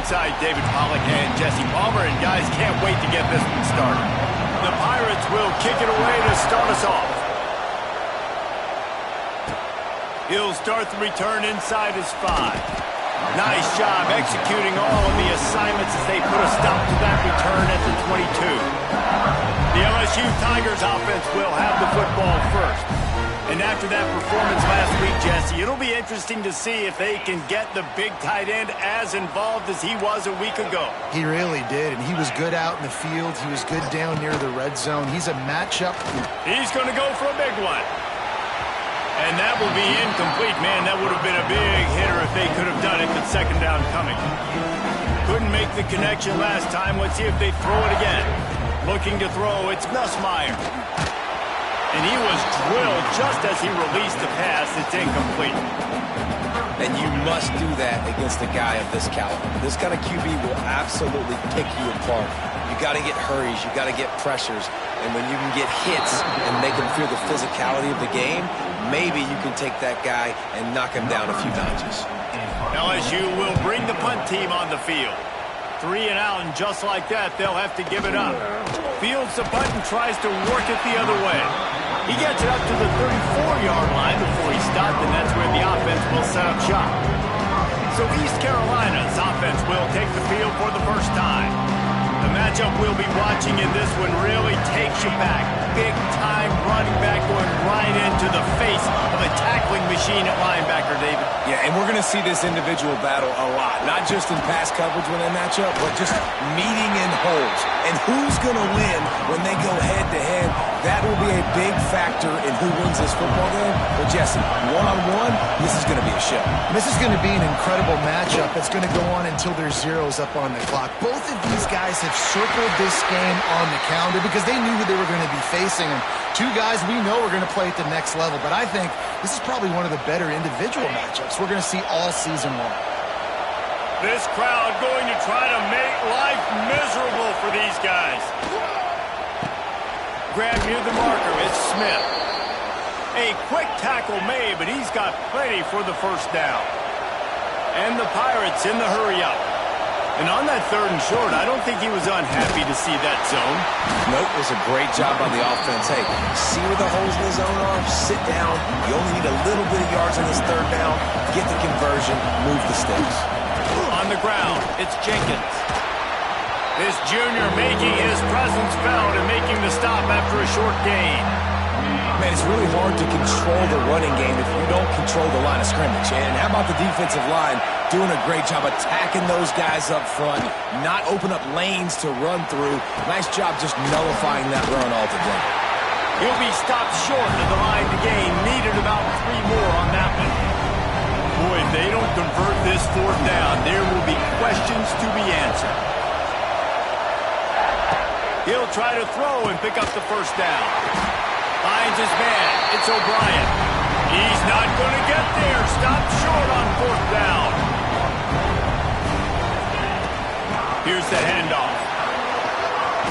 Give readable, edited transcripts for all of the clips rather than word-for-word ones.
inside David Pollack and Jesse Palmer, and guys can't wait to get this one started. The Pirates will kick it away to start us off. He'll start the return inside his 5. Nice job executing all of the assignments as they put a stop to that return at the 22. The LSU Tigers offense will have the football first. And after that performance last week, Jesse, it'll be interesting to see if they can get the big tight end as involved as he was a week ago. He really did, and he was good out in the field. He was good down near the red zone. He's a matchup. He's going to go for a big one. And that will be incomplete. Man, that would have been a big hitter if they could have done it, but second down coming. Couldn't make the connection last time. Let's see if they throw it again. Looking to throw, it's Nussmeier. And he was drilled just as he released the pass. It's incomplete. And you must do that against a guy of this caliber. This kind of QB will absolutely pick you apart. You got to get hurries. You got to get pressures. And when you can get hits and make him feel the physicality of the game, maybe you can take that guy and knock him down a few notches. LSU will bring the punt team on the field. 3 and out, and just like that, they'll have to give it up. Fields the punt and tries to work it the other way. He gets it up to the 34-yard line before he stopped, and that's where the offense will set up shop. So East Carolina's offense will take the field for the first time. The matchup we'll be watching in this one really takes you back. Big-time running back going right into the face of a tackling machine at linebacker, David. Yeah, and we're going to see this individual battle a lot. Not just in pass coverage when they match up, but just meeting in holes. And who's going to win when they go head-to-head? That will be a big factor in who wins this football game. But, Jesse, one-on-one, this is going to be a show. This is going to be an incredible matchup. It's going to go on until there's zeros up on the clock. Both of these guys have circled this game on the calendar because they knew who they were going to be facing. And 2 guys we know are going to play at the next level. But I think this is probably one of the better individual matchups we're going to see all season long. This crowd going to try to make life miserable for these guys. Grab near the marker, it's Smith. A quick tackle made, but he's got plenty for the first down. And the Pirates in the hurry-up. And on that 3rd and short, I don't think he was unhappy to see that zone. Nope, it was a great job by the offense. Hey, see where the holes in the zone are? Sit down. You only need a little bit of yards on this 3rd down. Get the conversion. Move the sticks. On the ground, it's Jenkins. This junior making his presence felt and making the stop after a short gain. Man, it's really hard to control the running game if you don't control the line of scrimmage. And how about the defensive line doing a great job attacking those guys up front, not open up lanes to run through. Nice job just nullifying that run altogether. He'll be stopped short of the line to gain. Needed about 3 more on that one. Boy, if they don't convert this 4th down, there will be questions to be answered. He'll try to throw and pick up the first down. Finds his man. It's O'Brien. He's not going to get there. Stopped short on 4th down. Here's the handoff.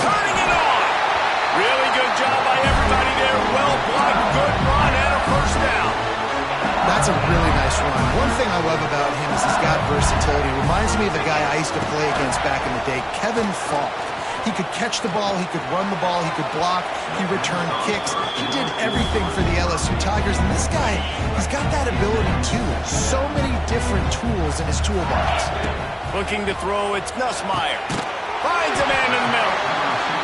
Turning it on. Really good job by everybody there. Well blocked. Good run and a first down. That's a really nice run. One thing I love about him is he's got versatility. Reminds me of the guy I used to play against back in the day, Kevin Falk. He could catch the ball, he could run the ball, he could block, he returned kicks. He did everything for the LSU Tigers, and this guy, he's got that ability too. So many different tools in his toolbox. Looking to throw, it's Nussmeier. Finds a man in the middle.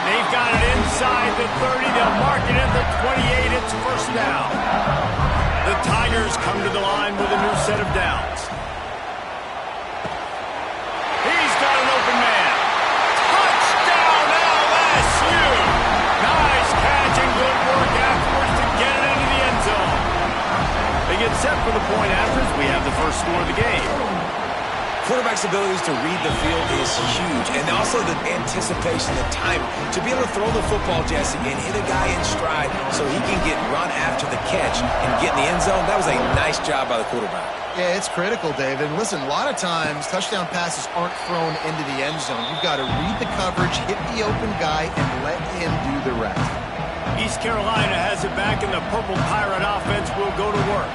They've got it inside the 30. They'll mark it at the 28. It's first down. The Tigers come to the line with a new set of downs. He's got an open man. Touchdown LSU! Nice catch and good work afterwards to get it into the end zone. They get set for the point after as we have the first score of the game. Quarterback's abilities to read the field is huge, and also the anticipation, the time to be able to throw the football, Jesse, and hit a guy in stride so he can get run after the catch and get in the end zone. That was a nice job by the quarterback. Yeah, it's critical, David. Listen, a lot of times touchdown passes aren't thrown into the end zone. You've got to read the coverage, hit the open guy, and let him do the rest. East Carolina has it back, and the Purple Pirate offense will go to work.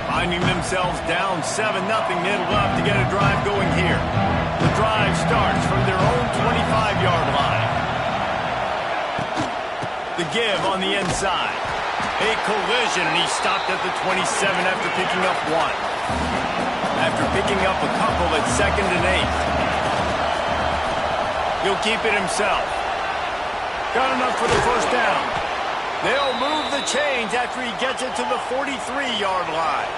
Finding themselves down 7-0, they'd love to get a drive going here. The drive give on the inside. A collision, and he stopped at the 27 after picking up one. After picking up a couple at 2nd and 8. He'll keep it himself. Got enough for the first down. They'll move the chains after he gets it to the 43-yard line.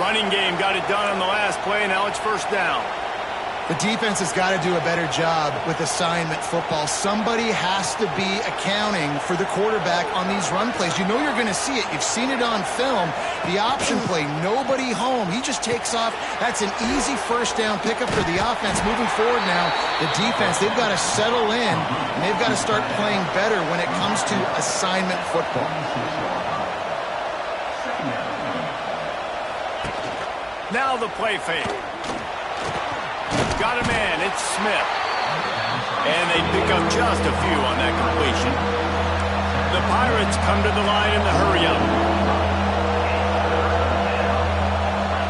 Running game got it done on the last play, now it's first down. The defense has got to do a better job with assignment football. Somebody has to be accounting for the quarterback on these run plays. You know you're going to see it. You've seen it on film. The option play, nobody home. He just takes off. That's an easy first down pickup for the offense. Moving forward now, the defense, they've got to settle in, and they've got to start playing better when it comes to assignment football. Now the play fake. Got a man, it's Smith. And they pick up just a few on that completion. The Pirates come to the line in the hurry-up.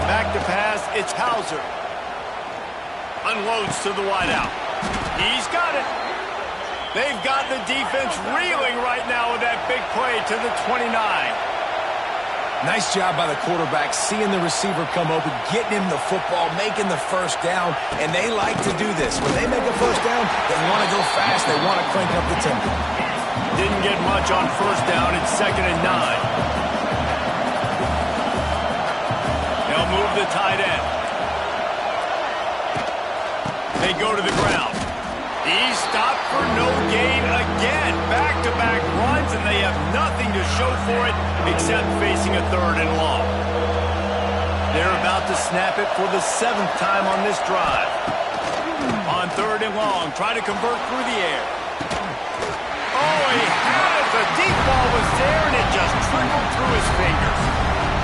Back to pass, it's Hauser. Unloads to the wideout. He's got it. They've got the defense reeling right now with that big play to the 29. Nice job by the quarterback, seeing the receiver come open, getting him the football, making the first down, and they like to do this. When they make a first down, they want to go fast, they want to crank up the tempo. Didn't get much on first down, it's 2nd and 9. They'll move the tight end. They go to the ground. He's stopped for no gain again. Back-to-back runs, and they have nothing to show for it except facing a 3rd and long. They're about to snap it for the 7th time on this drive. On 3rd and long, try to convert through the air. Oh, he had it. The deep ball was there, and it just trickled through his fingers.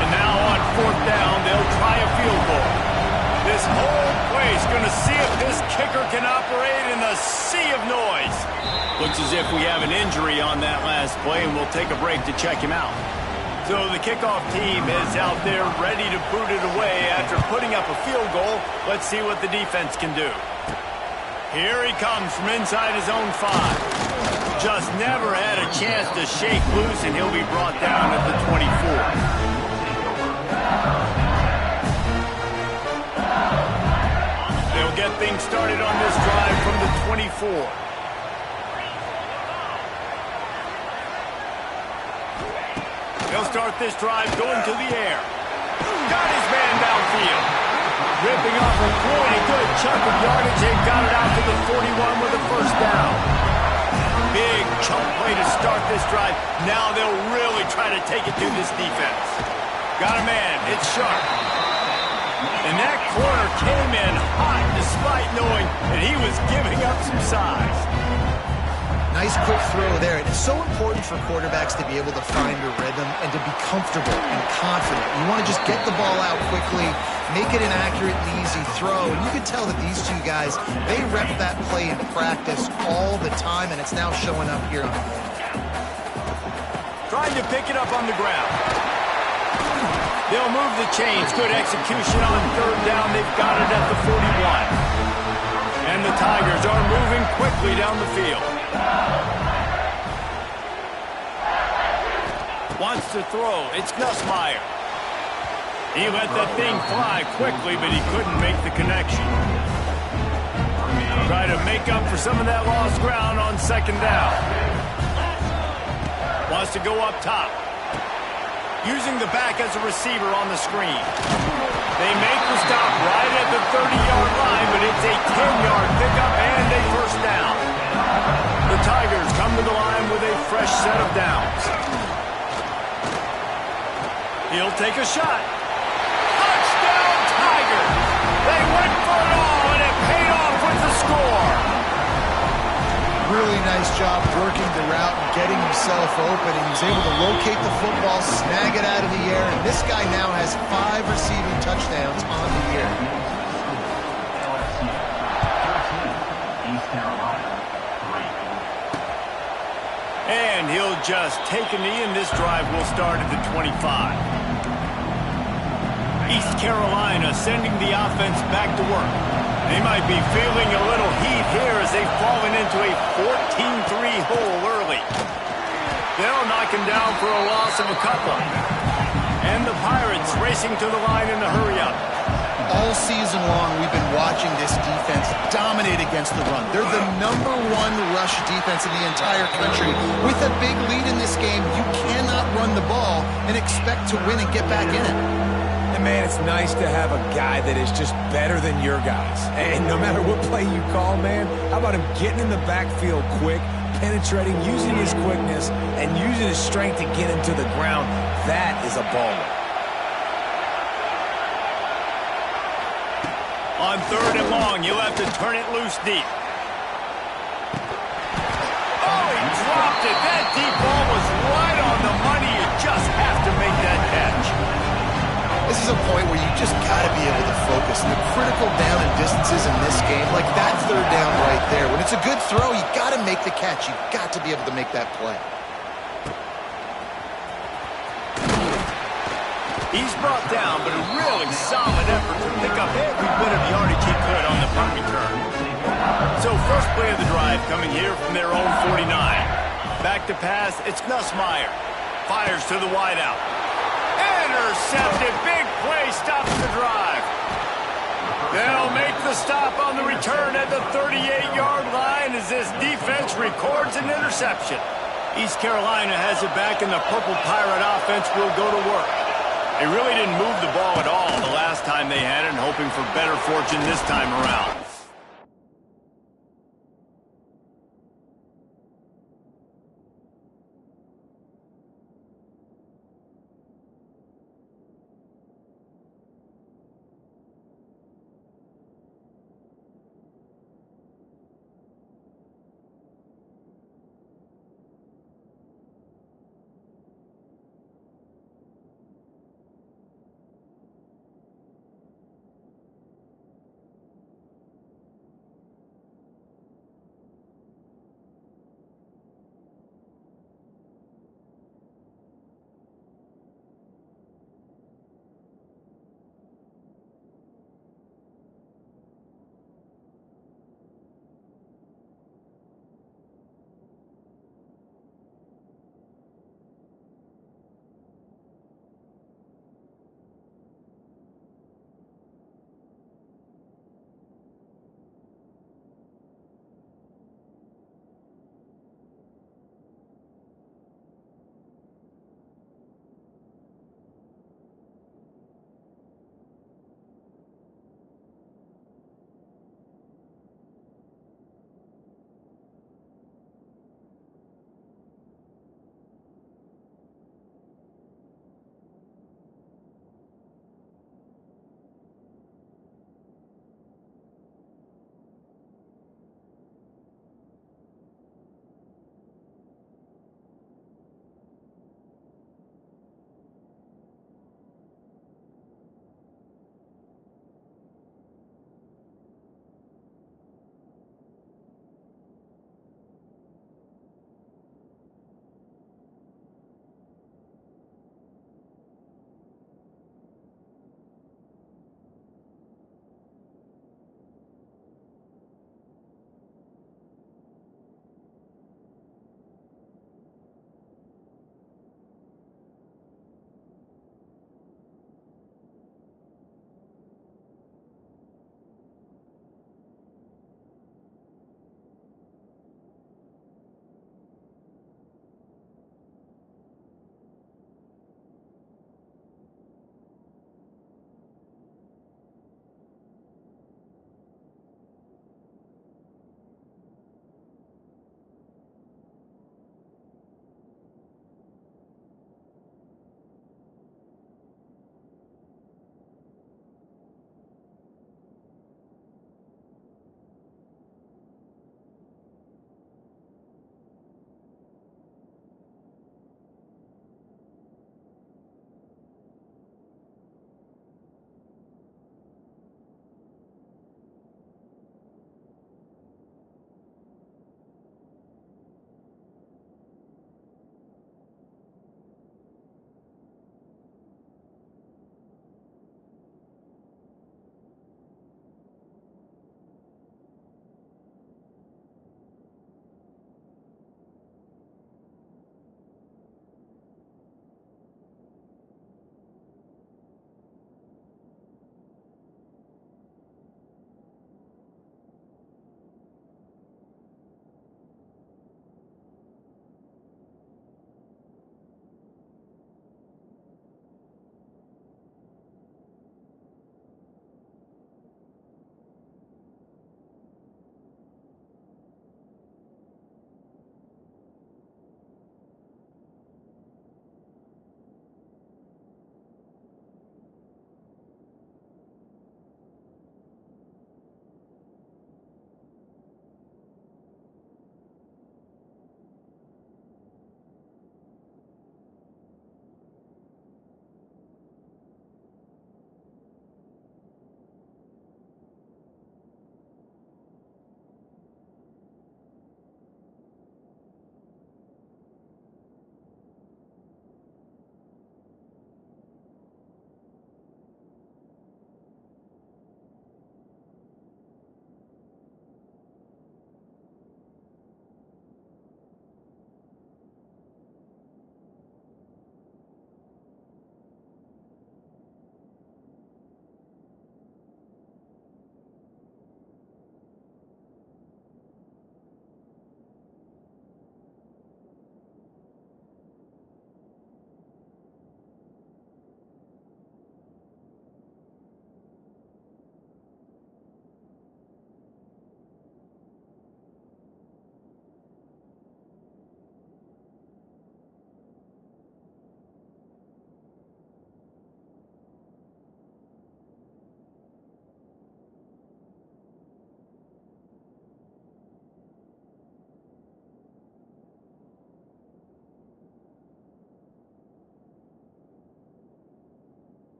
And now on 4th down, they'll try a field goal. This whole place going to see if this kicker can operate in the sea of noise. Looks as if we have an injury on that last play, and we'll take a break to check him out. So the kickoff team is out there ready to boot it away after putting up a field goal. Let's see what the defense can do. Here he comes from inside his own 5. Just never had a chance to shake loose, and he'll be brought down at the 24. Get things started on this drive from the 24. They'll start this drive going to the air. Got his man downfield. Ripping off a really good chunk of yardage. They've got it out to the 41 with a first down. Big chunk play to start this drive. Now they'll really try to take it to this defense. Got a man. It's Sharp. And that corner came in hot despite knowing that he was giving up some size. Nice quick throw there. It's so important for quarterbacks to be able to find a rhythm and to be comfortable and confident. You want to just get the ball out quickly, make it an accurate and easy throw. And you can tell that these two guys, they rep that play in practice all the time, and it's now showing up here on the field. Trying to pick it up on the ground. They'll move the chains. Good execution on 3rd down. They've got it at the 41. And the Tigers are moving quickly down the field. Wants to throw. It's Nussmeier. He let that thing fly quickly, but he couldn't make the connection. Try to make up for some of that lost ground on 2nd down. Wants to go up top. Using the back as a receiver on the screen. They make the stop right at the 30-yard line, but it's a 10-yard pickup and a first down. The Tigers come to the line with a fresh set of downs. He'll take a shot. Touchdown, Tigers! They went for it all, and it paid off with the score. Really nice job working the route and getting himself open. And he's able to locate the football, snag it out of the air, and this guy now has 5 receiving touchdowns on the year. And he'll just take a knee, and this drive will start at the 25. East Carolina sending the offense back to work. They might be feeling a little heat here as they've fallen into a 14-3 hole early. They'll knock him down for a loss of a couple. And the Pirates racing to the line in the hurry-up. All season long, we've been watching this defense dominate against the run. They're the #1 rush defense in the entire country. With a big lead in this game, you cannot run the ball and expect to win and get back in it. And, man, it's nice to have a guy that is just better than your guys. And no matter what play you call, man, how about him getting in the backfield quick, penetrating, using his quickness, and using his strength to get him to the ground? That is a baller. On 3rd and long, you'll have to turn it loose deep. Oh, he dropped it. That deep ball was right on the money. You just have to make that catch. This is a point where you just got to be able to focus. The critical down and distances in this game, like that 3rd down right there. When it's a good throw, you got to make the catch. You've got to be able to make that play. He's brought down, but a really solid effort to pick up every bit of yardage he could on the punt return. So first play of the drive coming here from their own 49. Back to pass, it's Nussmeier. Fires to the wideout. Intercepted, big play, stops the drive. They'll make the stop on the return at the 38-yard line as this defense records an interception. East Carolina has it back, and the Purple Pirate offense will go to work. They really didn't move the ball at all the last time they had it, and hoping for better fortune this time around.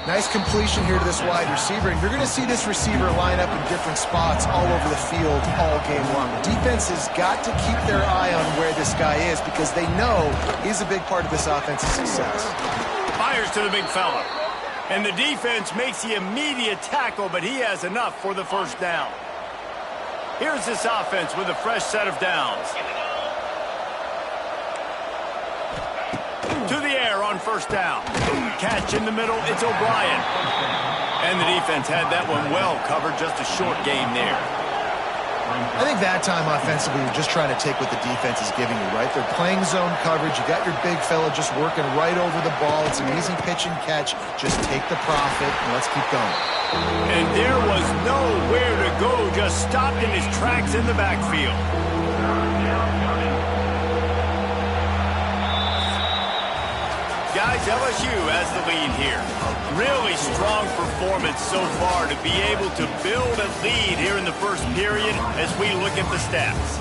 Nice completion here to this wide receiver, and you're going to see this receiver line up in different spots all over the field all game long. The defense has got to keep their eye on where this guy is because they know he's a big part of this offense's success. Fires to the big fella. And the defense makes the immediate tackle, but he has enough for the first down. Here's this offense with a fresh set of downs. To the air on first down. Catch in the middle, it's O'Brien. And the defense had that one well covered, just a short game there. I think that time offensively, you're just trying to take what the defense is giving you, right? They're playing zone coverage. You got your big fella just working right over the ball. It's an easy pitch and catch. Just take the profit, and let's keep going. And there was nowhere to go, just stopped in his tracks in the backfield. Guys, LSU has the lead here. Really strong performance so far to be able to build a lead here in the first period as we look at the stats.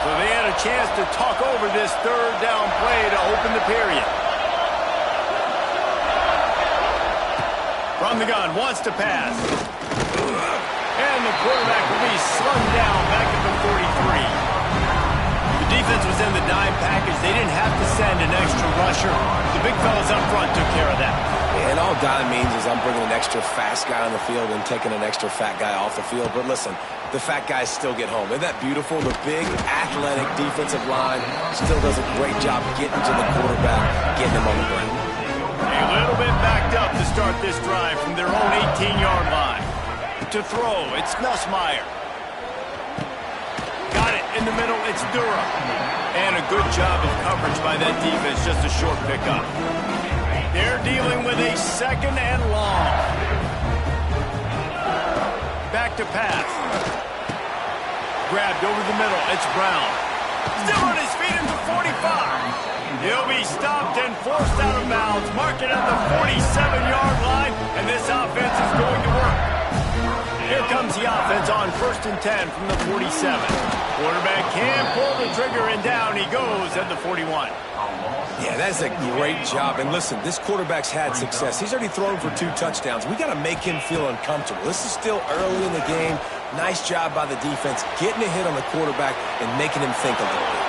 So they had a chance to talk over this third down play to open the period. From the gun, wants to pass. And the quarterback will be slung down back at the 43. The defense was in the dime package. They didn't have to send an extra rusher. The big fellas up front took care of that. And all dime means is I'm bringing an extra fast guy on the field and taking an extra fat guy off the field. But listen, the fat guys still get home. Isn't that beautiful? The big, athletic defensive line still does a great job getting to the quarterback, getting him on the ground. A little bit backed up to start this drive from their own 18-yard line. To throw, it's Nussmeier. Got it in the middle, it's Durham. And a good job of coverage by that defense, just a short pickup. They're dealing with a second and long. Back to pass. Grabbed over the middle, it's Brown. Still on his feet at the 45. He'll be stopped and forced out of bounds. Mark it at the 47-yard line, and this offense is going to work. Here comes the offense on 1st and 10 from the 47. Quarterback can pull the trigger, and down he goes at the 41. Yeah, that's a great job. And listen, this quarterback's had success. He's already thrown for 2 touchdowns. We got to make him feel uncomfortable. This is still early in the game. Nice job by the defense, getting a hit on the quarterback and making him think a little bit.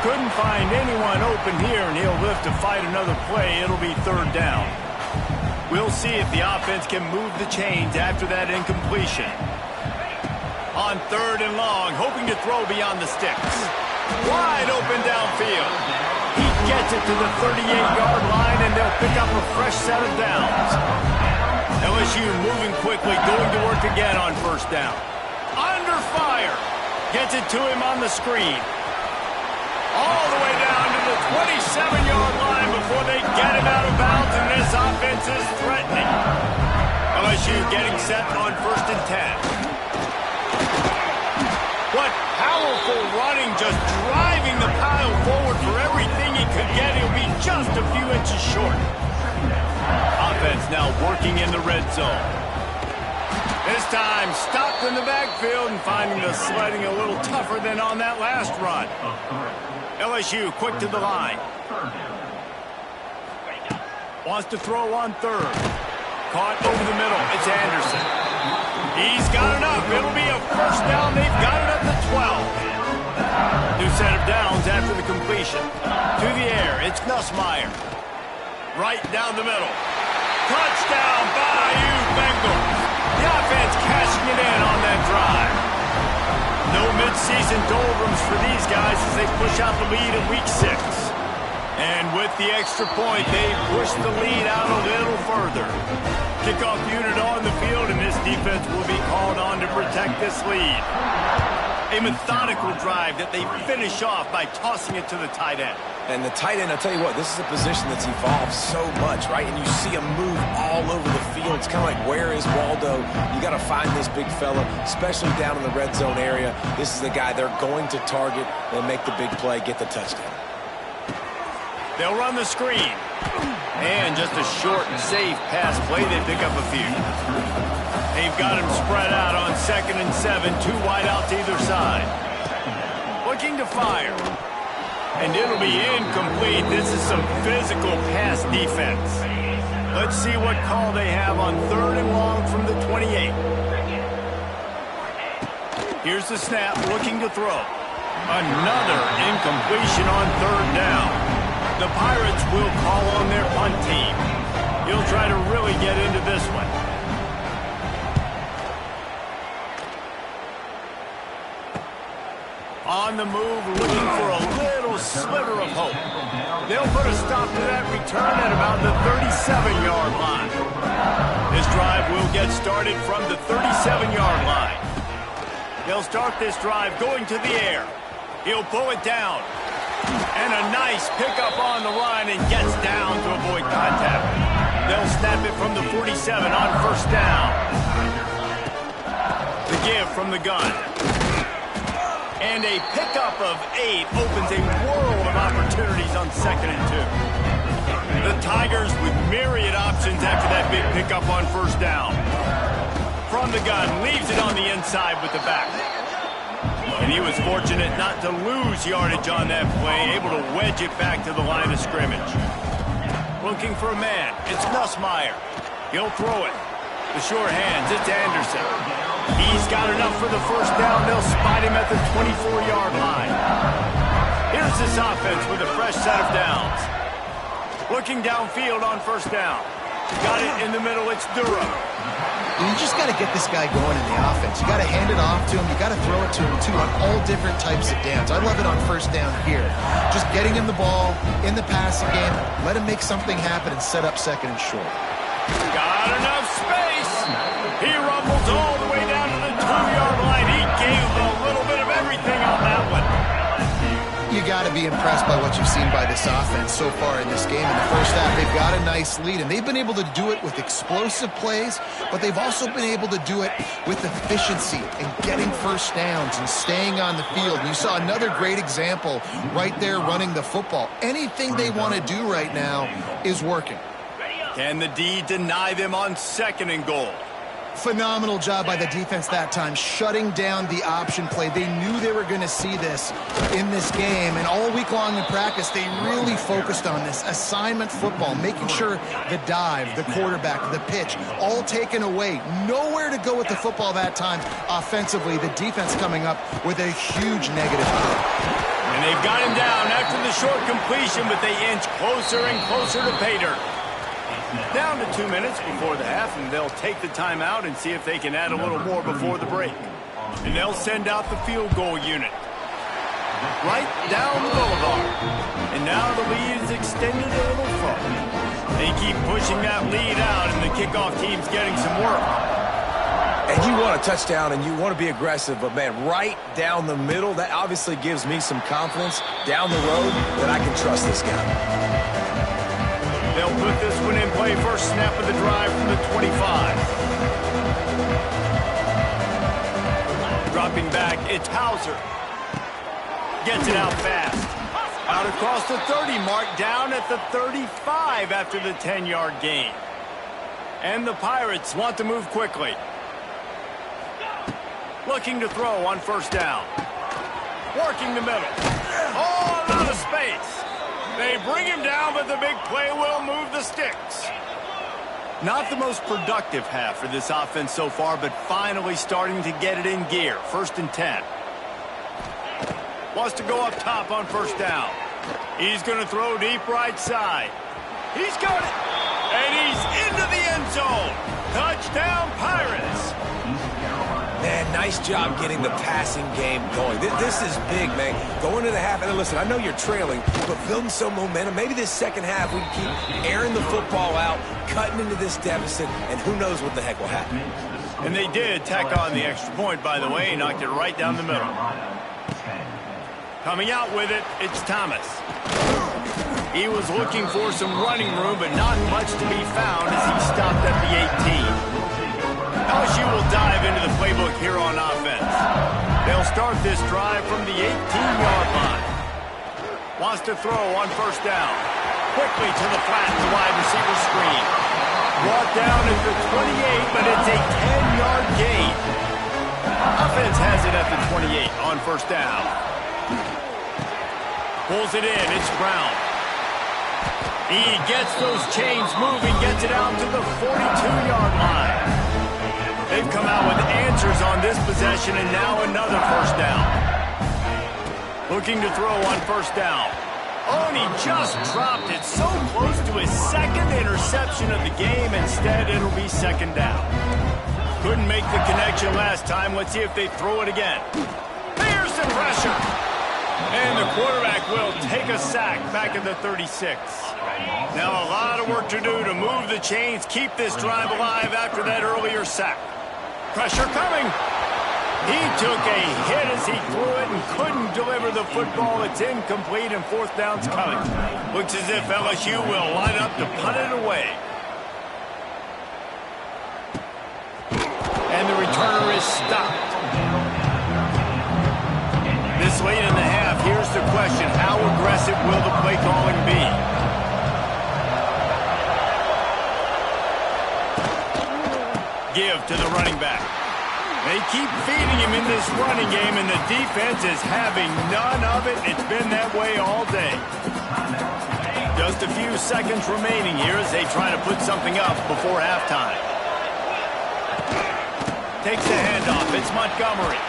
Couldn't find anyone open here, and he'll live to fight another play. It'll be 3rd down. We'll see if the offense can move the chains after that incompletion. On 3rd and long, hoping to throw beyond the sticks. Wide open downfield. He gets it to the 38-yard line, and they'll pick up a fresh set of downs. LSU moving quickly, going to work again on 1st down. Under fire. Gets it to him on the screen. All the way down to the 27-yard line before they get him out of bounds, and this offense is threatening. LSU getting set on 1st and 10. What powerful running, just driving the pile forward for everything he could get. He'll be just a few inches short. Offense now working in the red zone. This time stopped in the backfield and finding the sledding a little tougher than on that last run. LSU quick to the line. Wants to throw on 3rd. Caught over the middle. It's Anderson. He's got enough. It'll be a first down. They've got it at the 12. New set of downs after the completion. To the air. It's Nussmeier. Right down the middle. Touchdown, Bayou Bengals. The offense cashing it in on that drive. No midseason doldrums for these guys as they push out the lead in week 6. And with the extra point, they push the lead out a little further. Kickoff unit on the field, and this defense will be called on to protect this lead. A methodical drive that they finish off by tossing it to the tight end. And the tight end, I'll tell you what, this is a position that's evolved so much, right? And you see him move all over the field. It's kind of like, where is Waldo? You got to find this big fella, especially down in the red zone area. This is the guy they're going to target and make the big play, get the touchdown. They'll run the screen. And just a short and safe pass play. They pick up a few. They've got him spread out on 2nd and 7. 2 wide out to either side. What looking to fire. And it'll be incomplete. This is some physical pass defense. Let's see what call they have on 3rd and long from the 28. Here's the snap, looking to throw. Another incompletion on 3rd down. The Pirates will call on their punt team. He'll try to really get into this one. On the move, looking for a little sliver of hope. They'll put a stop to that return at about the 37-yard line. This drive will get started from the 37-yard line. They'll start this drive going to the air. He'll pull it down. And a nice pickup on the run and gets down to avoid contact. They'll snap it from the 47 on 1st down. The give from the gun. And a pickup of 8 opens a world of opportunities on 2nd and 2. The Tigers with myriad options after that big pickup on 1st down. From the gun, leaves it on the inside with the back. And he was fortunate not to lose yardage on that play, able to wedge it back to the line of scrimmage. Looking for a man, it's Nussmeier. He'll throw it. The sure hands, it's Anderson. He's got enough for the 1st down. They'll spot him at the 24-yard line. Here's this offense with a fresh set of downs. Looking downfield on 1st down. Got it in the middle, it's Durham. You just got to get this guy going in the offense. You got to hand it off to him. You got to throw it to him, too, on all different types of downs. I love it on 1st down here. Just getting him the ball in the passing game, let him make something happen and set up 2nd and short. Got enough space. He rumbles all the way down to the 2-yard line. He gave a little bit of everything on that one. You got to be impressed by what you've seen by this offense so far in this game. In the 1st half, they've got a nice lead, and they've been able to do it with explosive plays, but they've also been able to do it with efficiency and getting 1st downs and staying on the field. And you saw another great example right there running the football. Anything they want to do right now is working. Can the D deny them on 2nd and goal? Phenomenal job by the defense that time, shutting down the option play. They knew they were going to see this in this game, and all week long in practice, they really focused on this assignment football, making sure the dive, the quarterback, the pitch, all taken away. Nowhere to go with the football that time offensively. The defense coming up with a huge negative play. And they've got him down after the short completion, but they inch closer and closer to pay dirt. Down to 2 minutes before the half, and they'll take the timeout and see if they can add a little more before the break. And they'll send out the field goal unit. Right down the boulevard. And now the lead is extended a little further. They keep pushing that lead out, and the kickoff team's getting some work. And you want a touchdown, and you want to be aggressive, but, man, right down the middle, that obviously gives me some confidence down the road that I can trust this guy. They'll put this one in play. 1st snap of the drive from the 25. Dropping back, it's Hauser. Gets it out fast. Out across the 30 mark, down at the 35 after the 10-yard gain. And the Pirates want to move quickly. Looking to throw on 1st down. Working the middle. Oh, out of space. They bring him down, but the big play will move the sticks. Not the most productive half for this offense so far, but finally starting to get it in gear. 1st and 10. Wants to go up top on 1st down. He's going to throw deep right side. He's got it. And he's into the end zone. Touchdown, Pirates. Man, nice job getting the passing game going. This is big, man. Going into the half, and listen, I know you're trailing, but building some momentum. Maybe this 2nd half we can keep airing the football out, cutting into this deficit, and who knows what the heck will happen. And they did tack on the extra point, by the way. Knocked it right down the middle. Coming out with it, it's Thomas. He was looking for some running room, but not much to be found as he stopped at the 18. LSU will dive into the playbook here on offense. They'll start this drive from the 18-yard line. Wants to throw on 1st down. Quickly to the flat, the wide receiver screen. Brought down at the 28, but it's a 10-yard gain. Offense has it at the 28 on 1st down. Pulls it in. It's Brown. He gets those chains moving, gets it out to the 42-yard line. They've come out with answers on this possession, and now another first down. Looking to throw on first down. Oh, and he just dropped it so close to his second interception of the game. Instead, it'll be second down. Couldn't make the connection last time. Let's see if they throw it again. There's the pressure. And the quarterback will take a sack back at the 36. Now a lot of work to do to move the chains, keep this drive alive after that earlier sack. Pressure coming. He took a hit as he threw it and couldn't deliver the football. It's incomplete and fourth down's coming. Looks as if LSU will line up to punt it away. And the returner is stopped. This late in the half, here's the question. How aggressive will the play calling be? Give to the running back. They keep feeding him in this running game, and the defense is having none of it. It's been that way all day. Just a few seconds remaining here as they try to put something up before halftime. Takes the handoff. It's Montgomery.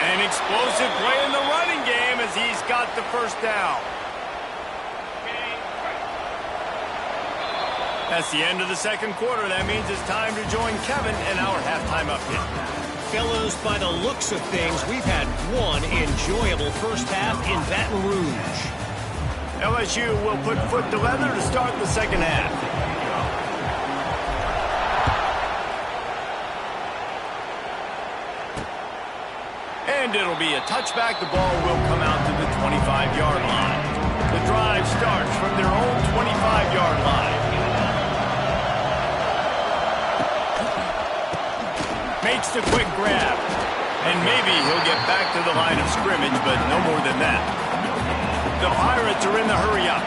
An explosive play in the running game as he's got the first down. That's the end of the second quarter. That means it's time to join Kevin in our halftime update. Fellows, by the looks of things, we've had one enjoyable first half in Baton Rouge. LSU will put foot to leather to start the second half. And it'll be a touchback. The ball will come out to the 25-yard line. The drive starts from their own 25-yard line. Makes the quick grab. And maybe he'll get back to the line of scrimmage, but no more than that. The Pirates are in the hurry-up.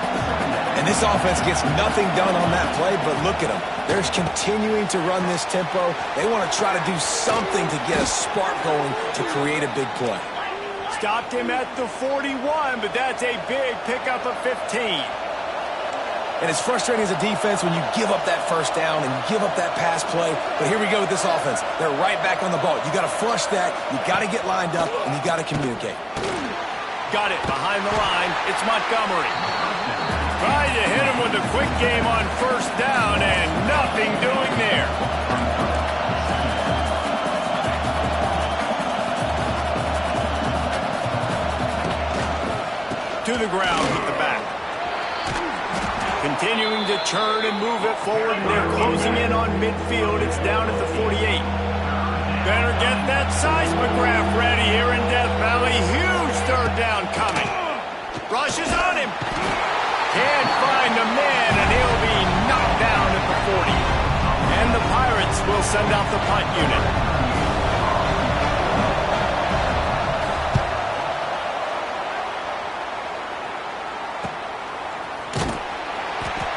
And this offense gets nothing done on that play, but look at them. They're continuing to run this tempo. They want to try to do something to get a spark going to create a big play. Stopped him at the 41, but that's a big pickup of 15. And it's frustrating as a defense when you give up that first down and you give up that pass play. But here we go with this offense. They're right back on the ball. You got to flush that. You got to get lined up, and you got to communicate. Got it behind the line. It's Montgomery. Tried to hit him with a quick game on first down, and nothing doing there. To the ground with the back. Continuing to churn and move it forward, and they're closing in on midfield. It's down at the 48. Better get that seismograph ready here in Death Valley. Huge third down coming. Rushes on him. Can't find a man, and he'll be knocked down at the 40. And the Pirates will send out the punt unit.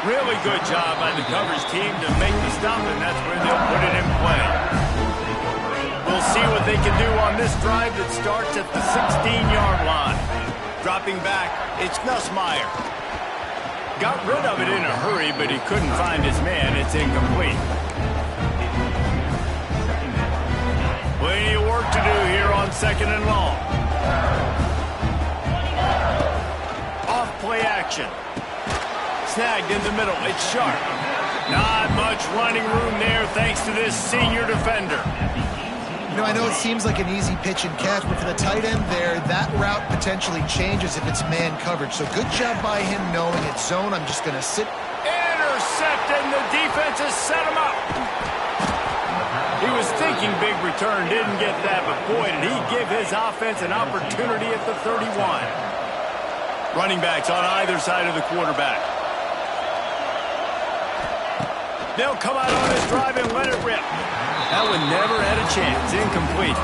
Really good job by the coverage team to make the stop, and that's where they'll put it in play. We'll see what they can do on this drive that starts at the 16-yard line. Dropping back, it's Nussmeier. Got rid of it in a hurry, but he couldn't find his man. It's incomplete. Plenty of work to do here on second and long. Off play action. Snagged in the middle. It's Sharp. Not much running room there thanks to this senior defender. You know, I know it seems like an easy pitch and catch, but for the tight end there, that route potentially changes if it's man coverage. So good job by him knowing it's zone. I'm just going to sit. Intercepted, and the defense has set him up. He was thinking big return, didn't get that, but boy, did he give his offense an opportunity at the 31. Running backs on either side of the quarterback. They'll come out on this drive and let it rip. That one never had a chance. Incomplete.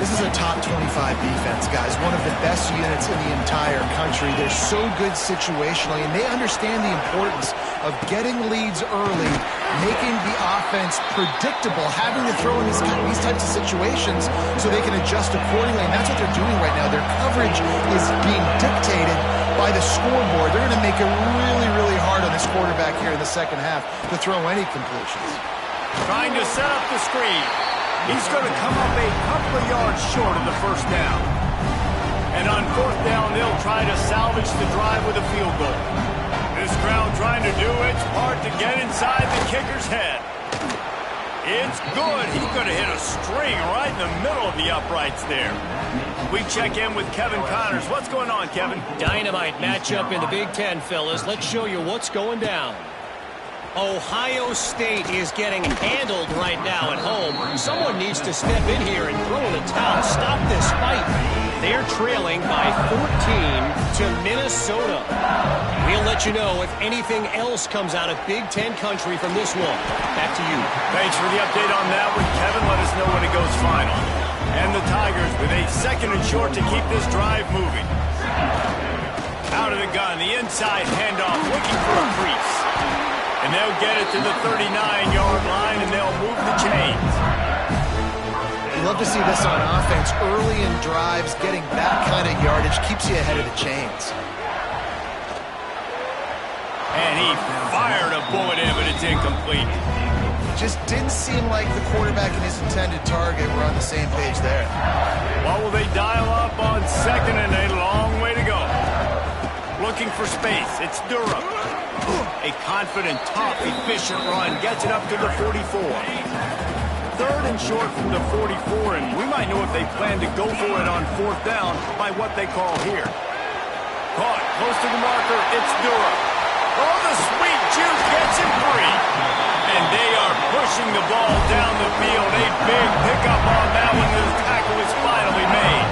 This is a top 25 defense, guys. One of the best units in the entire country. They're so good situationally, and they understand the importance of getting leads early, making the offense predictable, having to throw in these types of situations so they can adjust accordingly, and that's what they're doing right now. Their coverage is being dictated by the scoreboard. They're going to make it really, really hard on this quarterback here in the second half to throw any completions. Trying to set up the screen. He's going to come up a couple of yards short of the first down. And on fourth down, they'll try to salvage the drive with a field goal. This crowd trying to do its part to get inside the kicker's head. It's good. He's going to hit a string right in the middle of the uprights there. We check in with Kevin Connors. What's going on, Kevin? Dynamite matchup in the Big Ten, fellas. Let's show you what's going down. Ohio State is getting handled right now at home. Someone needs to step in here and throw in the towel. Stop this fight. They're trailing by 14 to Minnesota. We'll let you know if anything else comes out of Big Ten country from this one. Back to you. Thanks for the update on that one, Kevin. Let us know when it goes final. And the Tigers with a second and short to keep this drive moving. Out of the gun, the inside handoff, looking for a crease. And they'll get it to the 39-yard line, and they'll move the chains. You love to see this on offense. Early in drives, getting that kind of yardage keeps you ahead of the chains. And he fired a bullet in, but it's incomplete. Just didn't seem like the quarterback and his intended target were on the same page there. Well, will they dial up on second and a long way to go? Looking for space. It's Durham. A confident, tough, efficient run gets it up to the 44. Third and short from the 44, and we might know if they plan to go for it on fourth down by what they call here. Caught close to the marker. It's Durham. Oh, the sweet juke gets him free. And they are pushing the ball down the field. A big pickup on that one. The tackle is finally made.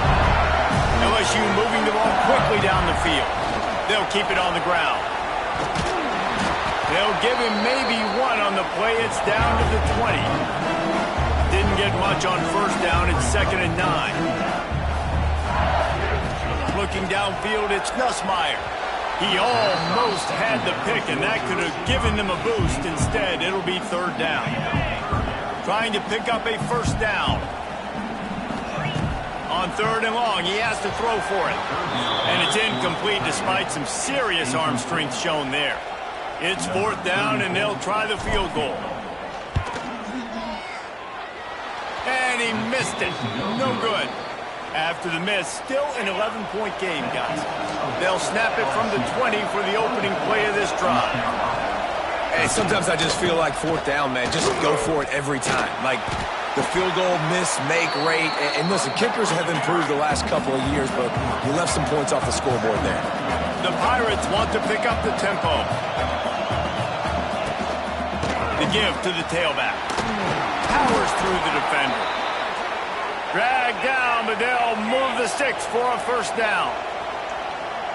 LSU moving the ball quickly down the field. They'll keep it on the ground. They'll give him maybe one on the play. It's down to the 20. Didn't get much on first down. It's 2nd and 9. Looking downfield, it's Nussmeier. He almost had the pick, and that could have given them a boost. Instead, it'll be 3rd down. Trying to pick up a first down. On 3rd and long, he has to throw for it. And it's incomplete despite some serious arm strength shown there. It's 4th down, and they'll try the field goal. And he missed it. No good. After the miss, still an 11-point game, guys. They'll snap it from the 20 for the opening play of this drive. Hey, sometimes I just feel like 4th down, man. Just go for it every time. Like the field goal miss, make rate. And listen, kickers have improved the last couple of years, but you left some points off the scoreboard there. The Pirates want to pick up the tempo. The give to the tailback. Powers through the defender. Dragged down, but they'll move the sticks for a first down.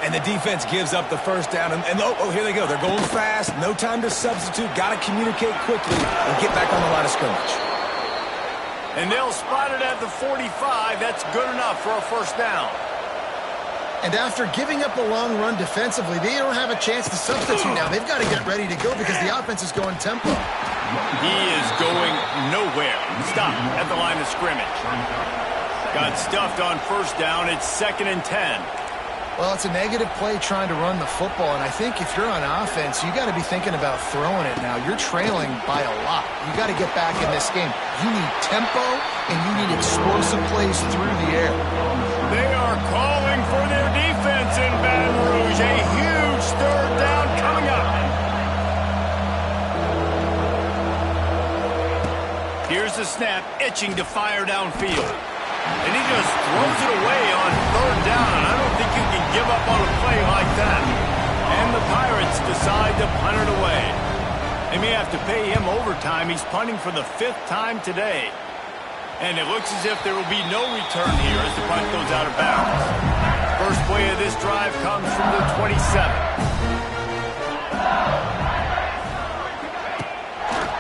And the defense gives up the first down. And oh, here they go. They're going fast. No time to substitute. Got to communicate quickly and get back on the line of scrimmage. And they'll spot it at the 45. That's good enough for a first down. And after giving up a long run defensively, they don't have a chance to substitute now. They've got to get ready to go because the offense is going tempo. He is going nowhere. Stop at the line of scrimmage. Got stuffed on first down. It's 2nd and 10. Well, it's a negative play trying to run the football, and I think if you're on offense, you got to be thinking about throwing it now. You're trailing by a lot. You got to get back in this game. You need tempo, and you need explosive plays through the air. They are calling for their defense in Baton Rouge. A huge 3rd down coming up. Here's the snap, itching to fire downfield. And he just throws it away on 3rd down. And I don't think you can give up on a play like that. And the Pirates decide to punt it away. They may have to pay him overtime. He's punting for the 5th time today. And it looks as if there will be no return here as the punt goes out of bounds. First play of this drive comes from the 27.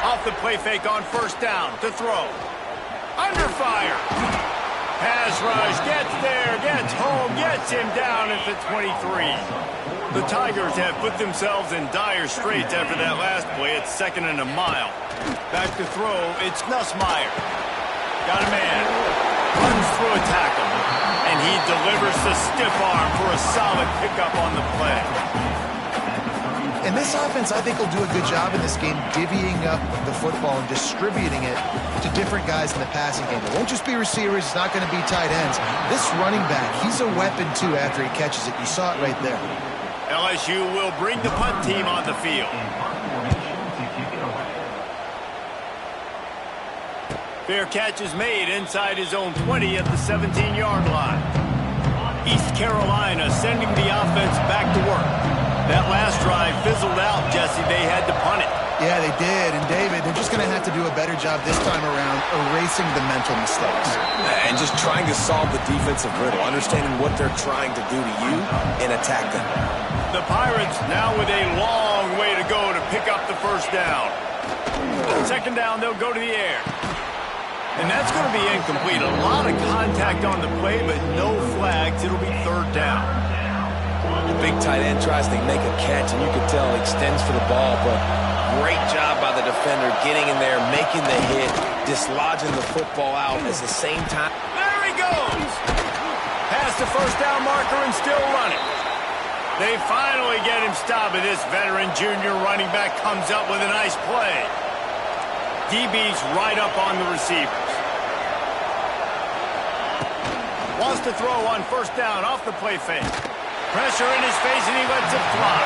Off the play fake on first down to throw. Under fire. Pass rush, gets there, gets home, gets him down at the 23. The Tigers have put themselves in dire straits after that last play. It's 2nd and a mile. Back to throw, it's Nussmeier. Got a man. Runs through a tackle. And he delivers the stiff arm for a solid pickup on the play. And this offense, I think, will do a good job in this game divvying up the football and distributing it to different guys in the passing game. It won't just be receivers. It's not going to be tight ends. This running back, he's a weapon, too, after he catches it. You saw it right there. LSU will bring the punt team on the field. Fair catch is made inside his own 20 at the 17-yard line. East Carolina sending the offense back to work. That last drive fizzled out, Jesse. They had to punt it. Yeah, they did. And, David, they're just going to have to do a better job this time around erasing the mental mistakes. And just trying to solve the defensive riddle, understanding what they're trying to do to you and attack them. The Pirates now with a long way to go to pick up the first down. 2nd down, they'll go to the air. And that's going to be incomplete. A lot of contact on the play, but no flags. It'll be 3rd down. The big tight end tries to make a catch, and you can tell he extends for the ball, but great job by the defender getting in there, making the hit, dislodging the football out at the same time. There he goes! Past the first down marker and still running. They finally get him stopped, and this veteran junior running back comes up with a nice play. DB's right up on the receivers. Wants to throw on 1st down off the play fake. Pressure in his face, and he lets it fly.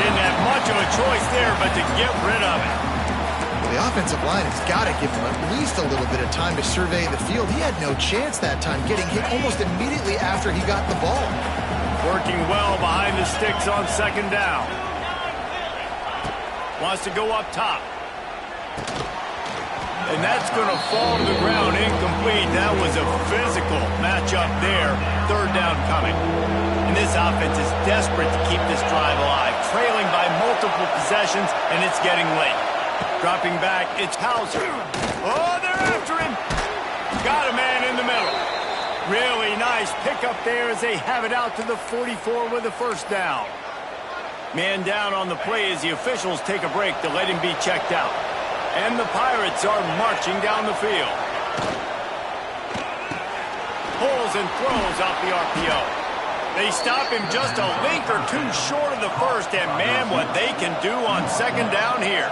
Didn't have much of a choice there but to get rid of it. Well, the offensive line has got to give him at least a little bit of time to survey the field. He had no chance that time, getting hit almost immediately after he got the ball. Working well behind the sticks on 2nd down. Wants to go up top. And that's going to fall to the ground incomplete. That was a physical matchup there. 3rd down coming. And this offense is desperate to keep this drive alive. Trailing by multiple possessions, and it's getting late. Dropping back, it's Hauser. Oh, they're after him. Got a man in the middle. Really nice pickup there as they have it out to the 44 with the 1st down. Man down on the play as the officials take a break to let him be checked out. And the Pirates are marching down the field. Pulls and throws off the RPO. They stop him just a link or two short of the 1st, and man, what they can do on 2nd down here.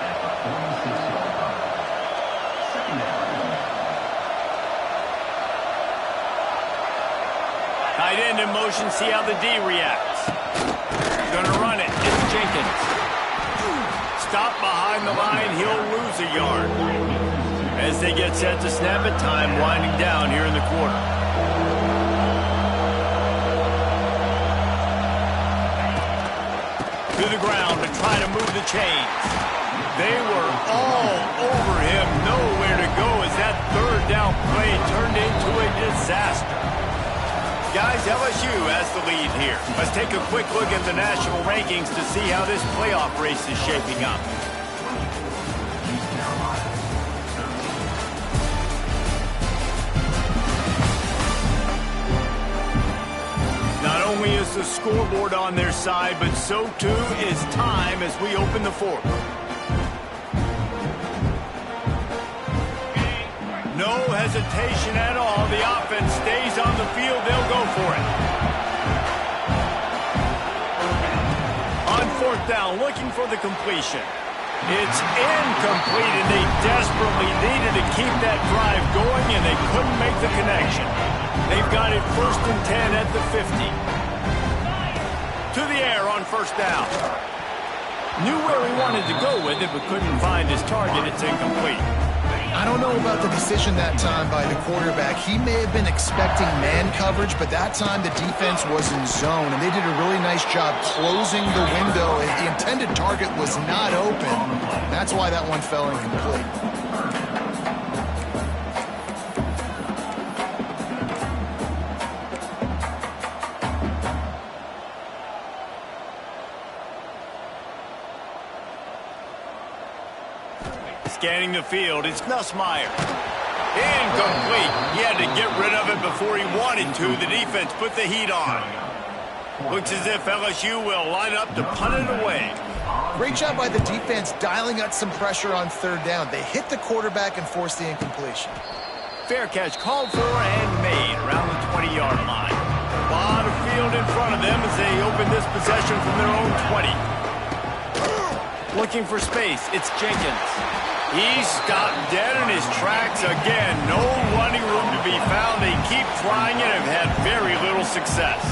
Tight end in motion, see how the D reacts. Gonna run it, it's Jenkins. Stop behind the line, he'll lose a yard. As they get set to snap it, time winding down here in the quarter. To the ground to try to move the chains. They were all over him, nowhere to go as that 3rd down play turned into a disaster. Guys, LSU has the lead here. Let's take a quick look at the national rankings to see how this playoff race is shaping up. Not only is the scoreboard on their side, but so too is time as we open the 4th. No hesitation at all. The offense stays on the field. They'll go for it. On 4th down, looking for the completion. It's incomplete, and they desperately needed to keep that drive going, and they couldn't make the connection. They've got it 1st and 10 at the 50. To the air on 1st down. Knew where he wanted to go with it, but couldn't find his target. It's incomplete. I don't know about the decision that time by the quarterback. He may have been expecting man coverage, but that time the defense was in zone, and they did a really nice job closing the window. The intended target was not open. That's why that one fell incomplete. Scanning the field, it's Nussmeier. Incomplete. He had to get rid of it before he wanted to. The defense put the heat on. Looks as if LSU will line up to punt it away. Great job by the defense dialing up some pressure on third down. They hit the quarterback and forced the incompletion. Fair catch called for and made around the 20-yard line. A lot of field in front of them as they open this possession from their own 20. Looking for space, it's Jenkins. He's stopped dead in his tracks again. No running room to be found. They keep trying it and have had very little success.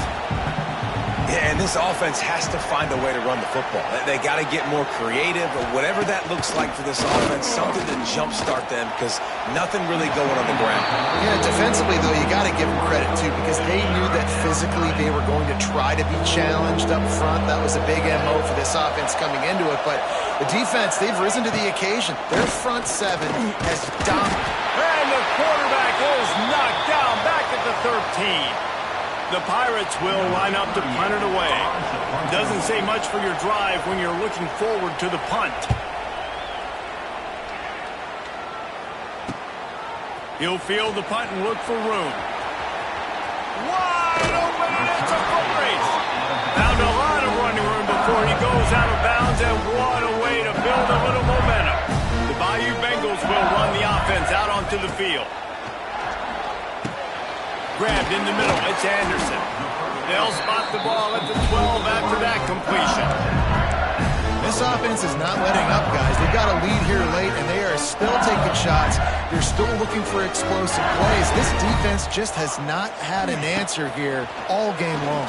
Yeah, and this offense has to find a way to run the football. They got to get more creative, or whatever that looks like for this offense, something to jumpstart them, because nothing really going on the ground. Yeah, defensively, though, you got to give them credit, too, because they knew that physically they were going to try to be challenged up front. That was a big MO for this offense coming into it, but the defense, they've risen to the occasion. Their front seven has dominated. And the quarterback is knocked down back at the 13. The Pirates will line up to punt it away. Doesn't say much for your drive when you're looking forward to the punt. He'll field the punt and look for room. Wide open, and it's a foot race. Found a lot of running room before he goes out of bounds, and what a way to build a little momentum. The Bayou Bengals will run the offense out onto the field. Grabbed in the middle, it's Anderson. They'll spot the ball at the 12 after that completion. This offense is not letting up, guys. They've got a lead here late, and they are still taking shots. They're still looking for explosive plays. This defense just has not had an answer here all game long.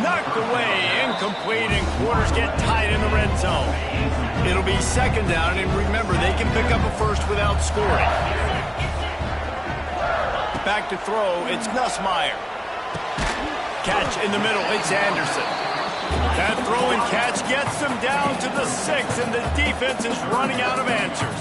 Knocked away, incomplete, and quarters get tight in the red zone. It'll be second down, and remember, they can pick up a first without scoring. Back to throw, it's Nussmeier. Catch in the middle, it's Anderson. That throw and catch gets them down to the 6, and the defense is running out of answers.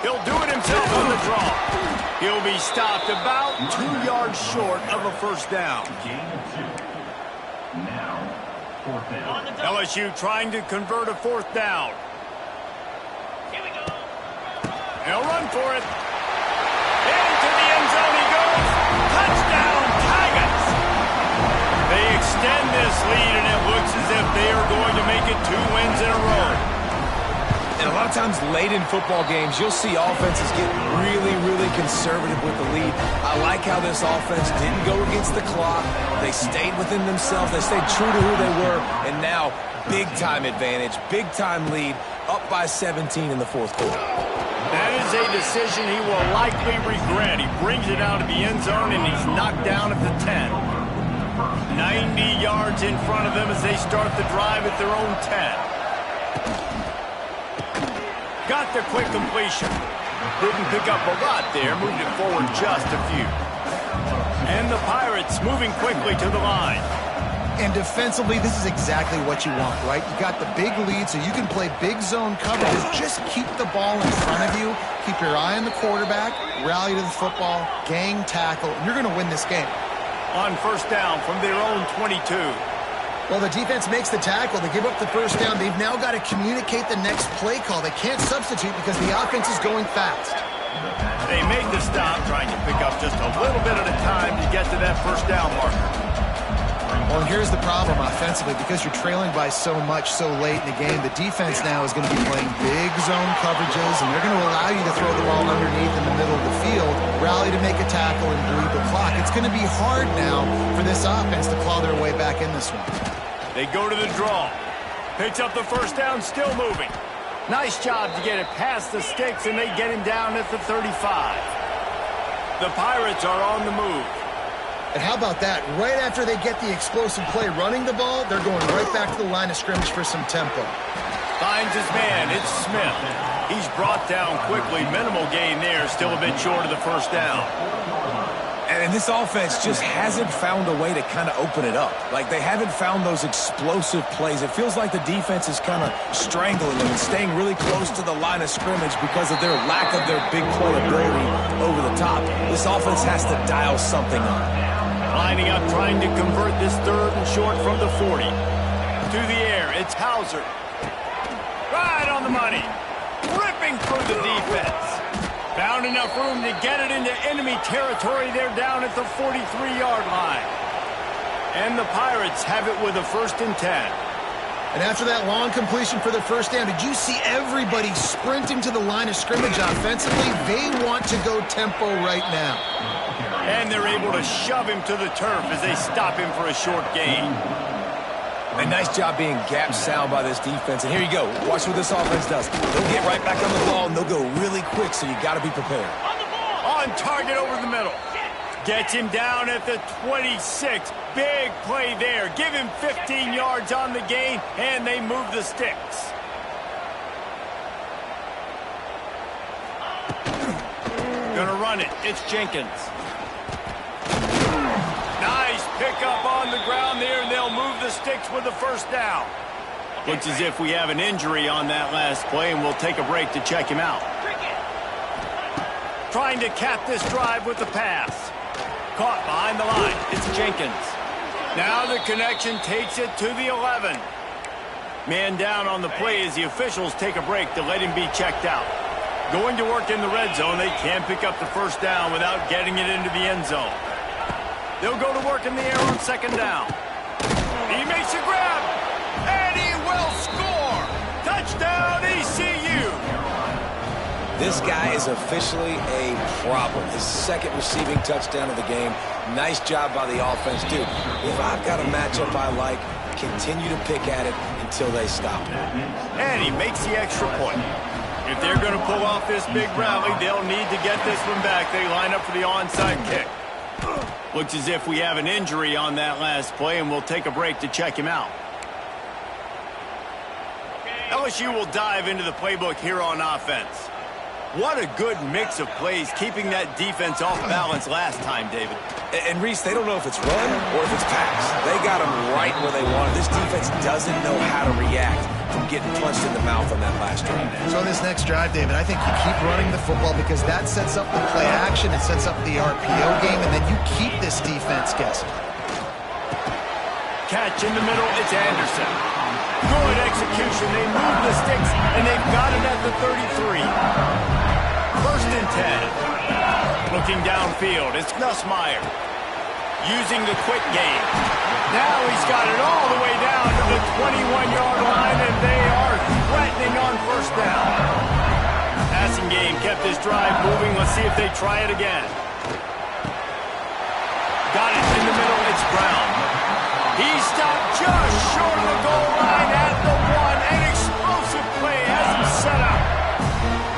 He'll do it himself on the draw. He'll be stopped about 2 yards short of a first down. LSU trying to convert a fourth down. He'll run for it. Into the end zone he goes. Touchdown, Tigers! They extend this lead, and it looks as if they are going to make it 2 wins in a row. And a lot of times late in football games, you'll see offenses get really, really conservative with the lead. I like how this offense didn't go against the clock. They stayed within themselves. They stayed true to who they were. And now, big-time advantage, big-time lead, up by 17 in the fourth quarter. That is a decision he will likely regret. He brings it out of the end zone, and he's knocked down at the 10. 90 yards in front of them as they start the drive at their own 10. Got the quick completion. Didn't pick up a lot there. Moved it forward just a few. And the Pirates moving quickly to the line. And defensively, this is exactly what you want, right? You got the big lead, so you can play big zone coverages. Just keep the ball in front of you. Keep your eye on the quarterback. Rally to the football. Gang tackle. And you're going to win this game. On first down from their own 22. Well, the defense makes the tackle. They give up the first down. They've now got to communicate the next play call. They can't substitute because the offense is going fast. They made the stop, trying to pick up just a little bit at a time to get to that first down marker. Well, here's the problem offensively. Because you're trailing by so much so late in the game, the defense now is going to be playing big zone coverages, and they're going to allow you to throw the ball underneath in the middle of the field, rally to make a tackle, and bleed the clock. It's going to be hard now for this offense to claw their way back in this one. They go to the draw. Picks up the first down, still moving. Nice job to get it past the sticks, and they get him down at the 35. The Pirates are on the move. And how about that? Right after they get the explosive play running the ball, they're going right back to the line of scrimmage for some tempo. Finds his man. It's Smith. He's brought down quickly. Minimal gain there. Still a bit short of the first down. And this offense just hasn't found a way to kind of open it up. Like, they haven't found those explosive plays. It feels like the defense is kind of strangling them and staying really close to the line of scrimmage because of their lack of their big play ability over the top. This offense has to dial something up. Lining up, trying to convert this 3rd and short from the 40. To the air, it's Hauser. Right on the money. Ripping through the defense. Found enough room to get it into enemy territory. They're down at the 43-yard line. And the Pirates have it with a 1st and 10. And after that long completion for their first down, did you see everybody sprinting to the line of scrimmage offensively? They want to go tempo right now. And they're able to shove him to the turf as they stop him for a short gain. A nice job being gap sound by this defense. And here you go. Watch what this offense does. They'll get right back on the ball, and they'll go really quick, so you got to be prepared. On target over the middle. Gets him down at the 26. Big play there. Give him 15 yards on the gain, and they move the sticks. Gonna run it. It's Jenkins. Nice pickup on the ground there, and they'll move the sticks with the 1st down. Looks as if we have an injury on that last play, and we'll take a break to check him out. Trying to cap this drive with the pass. Caught behind the line. It's Jenkins. Now the connection takes it to the 11. Man down on the play as the officials take a break to let him be checked out. Going to work in the red zone. They can't pick up the 1st down without getting it into the end zone. They'll go to work in the air on 2nd down. He makes a grab, and he will score. Touchdown, ECU. This guy is officially a problem. His 2nd receiving touchdown of the game. Nice job by the offense, too. If I've got a matchup I like, continue to pick at it until they stop him. And he makes the extra point. If they're going to pull off this big rally, they'll need to get this one back. They line up for the onside kick. Looks as if we have an injury on that last play, and we'll take a break to check him out. LSU will dive into the playbook here on offense. What a good mix of plays, keeping that defense off balance last time, David. And Reese, they don't know if it's run or if it's pass. They got them right where they want it. This defense doesn't know how to react from getting punched in the mouth on that last drive. So this next drive, David, I think you keep running the football because that sets up the play action, it sets up the RPO game, and then you keep this defense guessing. Catch in the middle, it's Anderson. Good execution, they move the sticks, and they've got it at the 33. 1st and 10. Looking downfield, it's Nussmeier. Using the quick game. Now he's got it all the way down to the 21-yard line, and they are threatening on 1st down. Passing game kept this drive moving. Let's see if they try it again. Got it in the middle, it's Brown. He stopped just short of the goal line at the 1. An explosive play has him set up.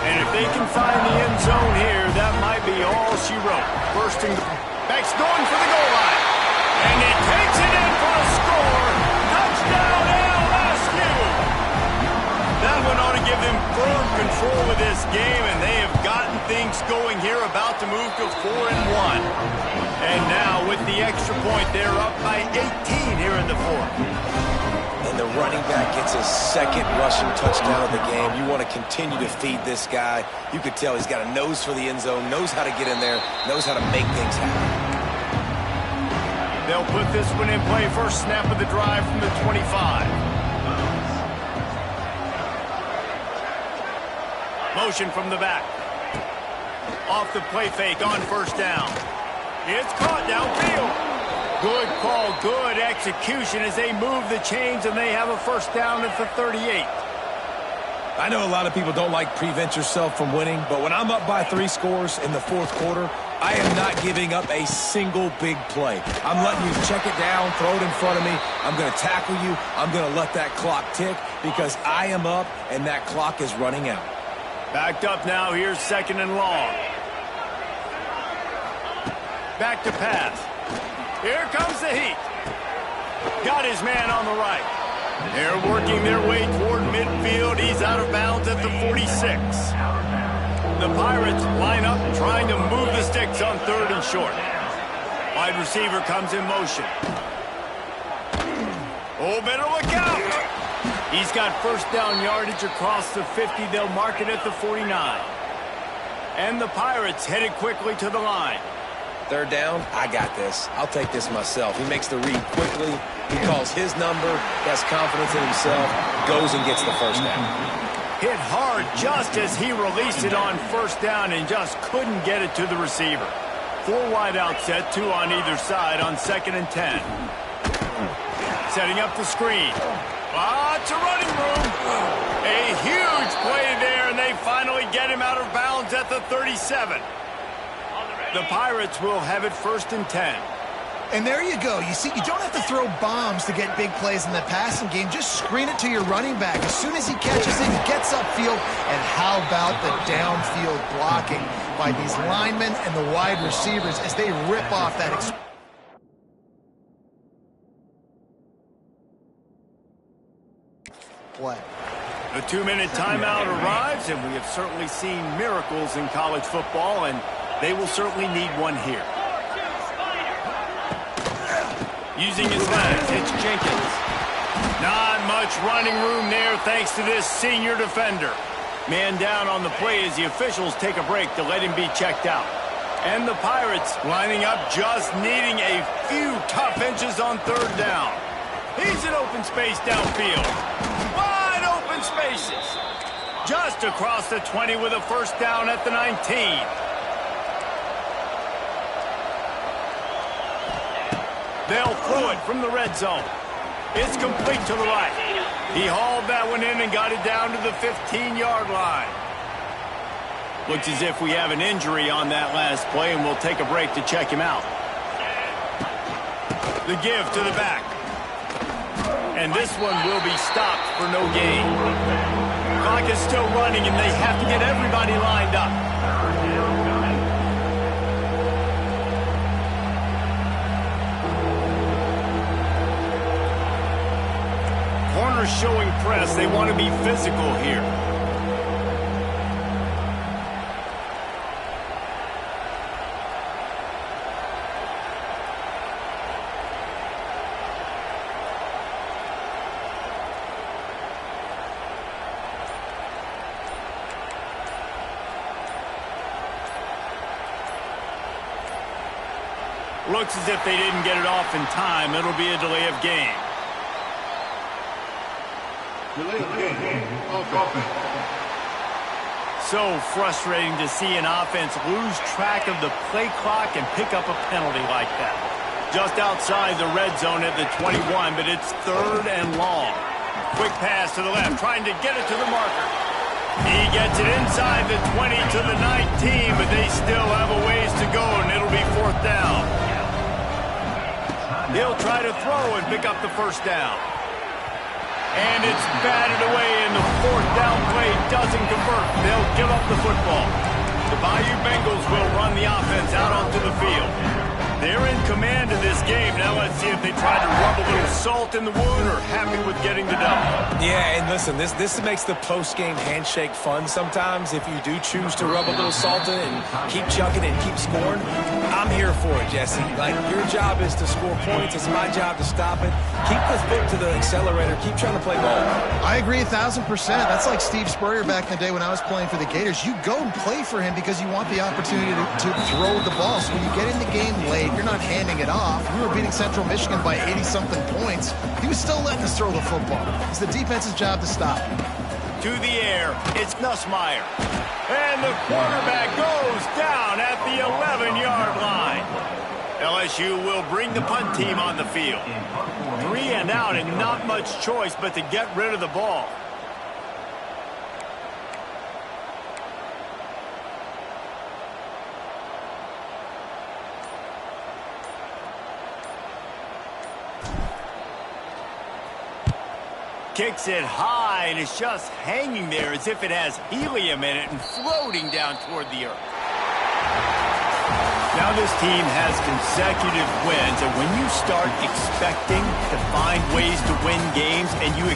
And if they can find the end zone here, that might be all she wrote. Bursting the back's going for the goal line. And he takes it in for a score. Touchdown, LSU. That one ought to give them firm control of this game, and they have gotten things going here, about to move to 4-1. And now with the extra point, they're up by 18 here in the 4th. And the running back gets his 2nd rushing touchdown of the game. You want to continue to feed this guy. You could tell he's got a nose for the end zone, knows how to get in there, knows how to make things happen. They'll put this one in play. First snap of the drive from the 25. Motion from the back. Off the play fake on 1st down. It's caught downfield. Good call, good execution as they move the chains, and they have a 1st down at the 38. I know a lot of people don't like prevent yourself from winning, but when I'm up by 3 scores in the 4th quarter, I am not giving up a single big play. I'm letting you check it down, throw it in front of me. I'm going to tackle you. I'm going to let that clock tick because I am up and that clock is running out. Backed up now. Here's 2nd and long. Back to pass. Here comes the heat. Got his man on the right. They're working their way toward midfield. He's out of bounds at the 46. The Pirates line up trying to move the sticks on 3rd and short. Wide receiver comes in motion. Oh, better look out. He's got 1st down yardage across the 50. They'll mark it at the 49. And the Pirates headed quickly to the line. Third down, I got this. I'll take this myself. He makes the read quickly. He calls his number, has confidence in himself, goes and gets the first down. Hit hard just as he released it on first down and just couldn't get it to the receiver. 4 wide out set, 2 on either side on 2nd and 10. Setting up the screen. Lots of running room. A huge play there, and they finally get him out of bounds at the 37. The Pirates will have it 1st and 10. And there you go. You see, you don't have to throw bombs to get big plays in the passing game. Just screen it to your running back. As soon as he catches it, he gets upfield. And how about the downfield blocking by these linemen and the wide receivers as they rip off that play. The 2-minute timeout arrives, and we have certainly seen miracles in college football, and they will certainly need one here. Using his legs, it's Jenkins. Not much running room there thanks to this senior defender. Man down on the play as the officials take a break to let him be checked out. And the Pirates lining up, just needing a few tough inches on 3rd down. He's in open space downfield. Wide open spaces. Just across the 20 with a first down at the 19. They'll throw it from the red zone. It's complete to the right. He hauled that one in and got it down to the 15-yard line. Looks as if we have an injury on that last play, and we'll take a break to check him out. The give to the back. And this one will be stopped for no gain. Clock is still running, and they have to get everybody lined up. Corners showing press. They want to be physical here. Looks as if they didn't get it off in time. It'll be a delay of game. So frustrating to see an offense lose track of the play clock and pick up a penalty like that. Just outside the red zone at the 21, but it's 3rd and long. Quick pass to the left, trying to get it to the marker. He gets it inside the 20 to the 19, but they still have a ways to go, and it'll be 4th down. He'll try to throw and pick up the first down. And it's batted away, and the 4th down play doesn't convert. They'll give up the football. The Bayou Bengals will run the offense out onto the field. They're in command of this game. Now let's see if they try to rub a little salt in the wound or happy with getting the dub. Yeah, and listen, this makes the post-game handshake fun sometimes if you do choose to rub a little salt in it and keep chucking and keep scoring. I'm here for it, Jesse. Like, your job is to score points. It's my job to stop it. Keep the foot to the accelerator. Keep trying to play ball. I agree 1,000%. That's like Steve Spurrier back in the day when I was playing for the Gators. You go and play for him because you want the opportunity to throw the ball. So when you get in the game late, you're not handing it off. We were beating Central Michigan by 80-something points. He was still letting us throw the football. It's the defense's job to stop. To the air, it's Nussmeier. And the quarterback goes down at the 11-yard line. LSU will bring the punt team on the field. 3 and out, and not much choice but to get rid of the ball. Kicks it high, and it's just hanging there as if it has helium in it and floating down toward the earth. Now this team has consecutive wins, and when you start expecting to find ways to win games and you